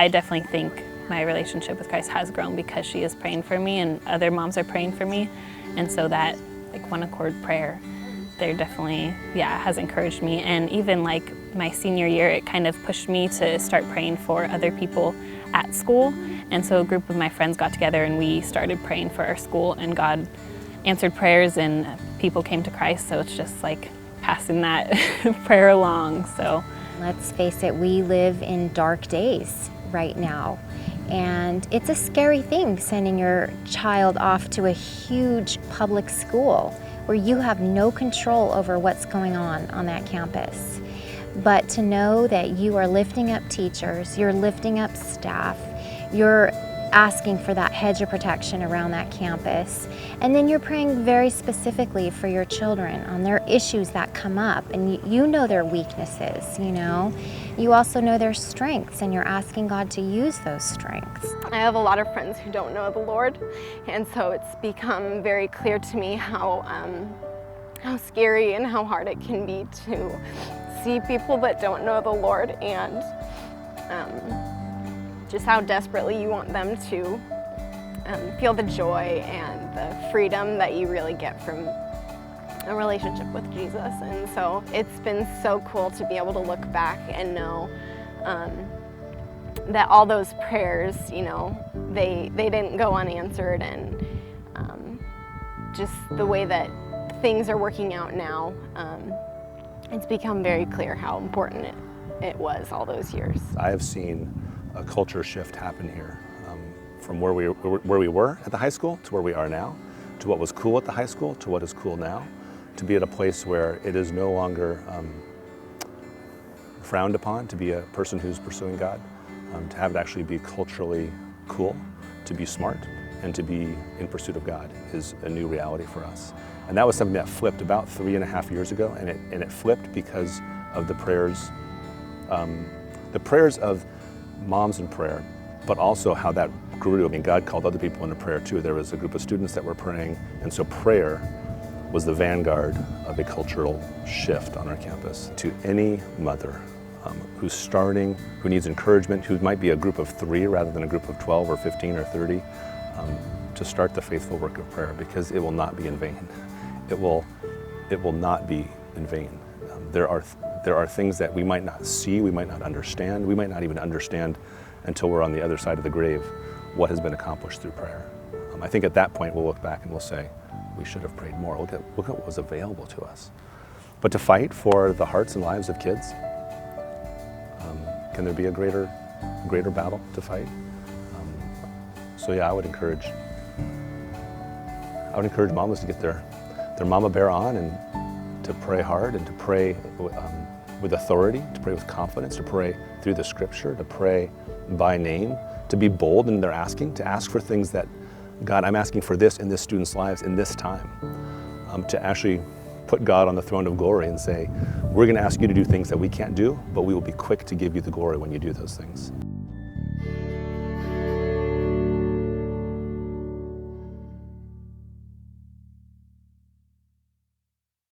I definitely think my relationship with Christ has grown because she is praying for me and other moms are praying for me. And so that one accord prayer, there definitely, has encouraged me. And even my senior year, it kind of pushed me to start praying for other people at school. And so a group of my friends got together and we started praying for our school, and God answered prayers and people came to Christ. So it's just passing that prayer along. So let's face it, we live in dark days right now. And it's a scary thing sending your child off to a huge public school where you have no control over what's going on that campus. But to know that you are lifting up teachers, you're lifting up staff, you're asking for that hedge of protection around that campus, and then you're praying very specifically for your children on their issues that come up, and you know their weaknesses, You also know their strengths, and you're asking God to use those strengths. I have a lot of friends who don't know the Lord, and so it's become very clear to me how scary and how hard it can be to see people that don't know the Lord, and just how desperately you want them to feel the joy and the freedom that you really get from a relationship with Jesus. And so it's been so cool to be able to look back and know that all those prayers, they didn't go unanswered, and just the way that things are working out now, it's become very clear how important it was all those years. I have seen a culture shift happen here, from where we were at the high school to where we are now, to what was cool at the high school to what is cool now, to be at a place where it is no longer frowned upon to be a person who's pursuing God, to have it actually be culturally cool, to be smart, and to be in pursuit of God is a new reality for us. And that was something that flipped about 3.5 years ago, and it flipped because of the prayers of moms in prayer, but also how that grew. I mean, God called other people into prayer too. There was a group of students that were praying, and so prayer was the vanguard of a cultural shift on our campus. To any mother who's starting, who needs encouragement, who might be a group of 3 rather than a group of 12 or 15 or 30, to start the faithful work of prayer, because it will not be in vain. It will not be in vain. There are things that we might not see, we might not understand, we might not even understand until we're on the other side of the grave what has been accomplished through prayer. I think at that point we'll look back and we'll say, we should have prayed more. Look at what was available to us. But to fight for the hearts and lives of kids, can there be a greater battle to fight? So yeah, I would encourage mamas to get their mama bear on and to pray hard and to pray with authority, to pray with confidence, to pray through the scripture, to pray by name, to be bold in their asking, to ask for things that, God, I'm asking for this in this student's lives in this time, to actually put God on the throne of glory and say, we're going to ask you to do things that we can't do, but we will be quick to give you the glory when you do those things.